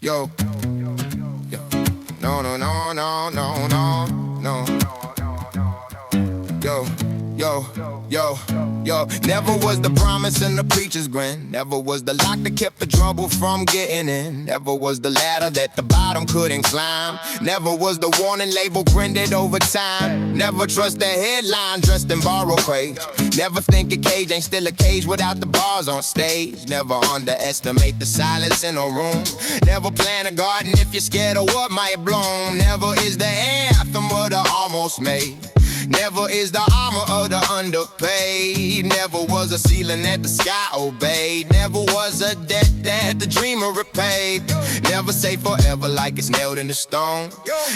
Yo, yo, no, no, no, no, no, no, no. Yo, yo, yo, yo. Never was the promise and the preacher's grin. Never was the lock that kept the trouble from getting in. Never was the ladder that the bottom couldn't climb. Never was the warning label grinded over time. Never trust the headline dressed in borrowed craze. Never think a cage ain't still a cage without the bars on stage. Never underestimate the silence in a room. Never plant a garden if you're scared of what might bloom. Never is the anthem of the almost made. Never is the armor of the underpaid. Never was a ceiling that the sky obeyed. Never was a debt that the dreamer repaid. Never say forever like it's nailed in the stone.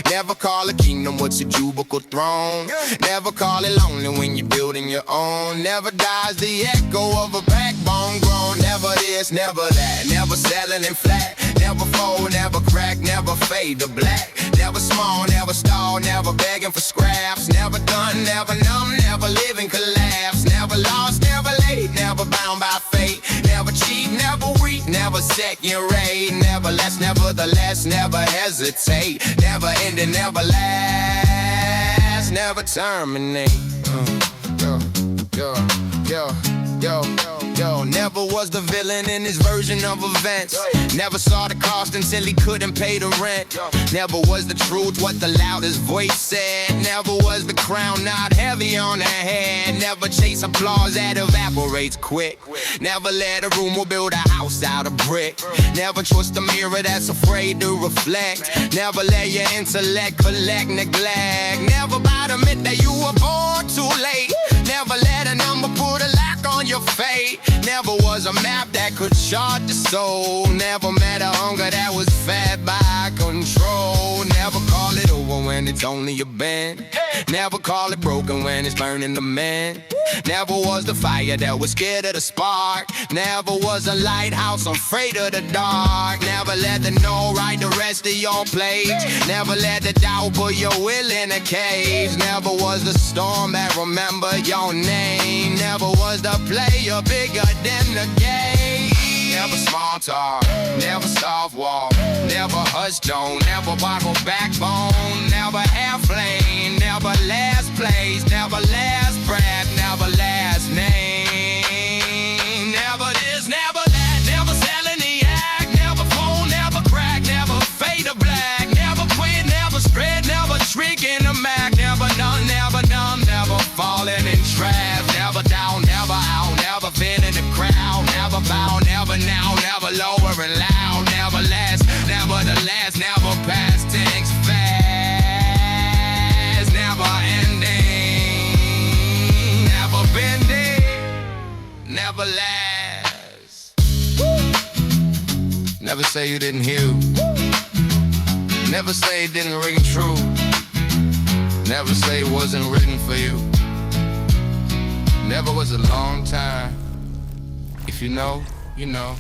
Never call a kingdom what's a cubicle throne. Never call it lonely when you're building your own. Never dies the echo of a backbone grown. Never this, never that. Never selling in flat. Never fold, never crack, never fade to black. Never small, never stall, never begging for scraps. Never done, never numb, never living collapse. Never lost, never late, never bound by fate. Never cheat, never weak, never second rate. Never less, nevertheless, never hesitate. Never ending, never last, never terminate. Yo, yo, yo, yo, yo. Never was the villain in his version of events. Never saw the cost until he couldn't pay the rent. Never was the truth what the loudest voice said. Never was the crown not heavy on the head. Never chase applause that evaporates quick. Never let a rumor build a house out of brick. Never trust a mirror that's afraid to reflect. Never let your intellect collect neglect. Never buy the myth that you were born too late. Never let a number put a lock on your fate. Never was a map that could chart the soul. Never met a hunger that was fed by control. Never call it over when it's only a bend. Never call it broken when it's burning the man. Never was the fire that was scared of the spark. Never was a lighthouse afraid of the dark. Never let the no write the rest of your page. Never let the doubt put your will in a cage. Never was the storm that remember your name. Never was the player bigger than the game. Never small talk, never soft walk, never hush tone, never buckle backbone, never air flame, never last place, never last breath, never last name. Never this, never that, never selling the act, never fold, never crack, never fade to black, never quit, never spread, never shrink in the Mac, never none, never numb, never falling in traps, never down, never out, never fit in the crowd, never bow, never now, never lower and loud, never last, never the last, never past tense fast, never ending, never bending, never last. Never say you didn't heal. Never say it didn't ring true. Never say it wasn't written for you. Never was a long time. If you know, you know.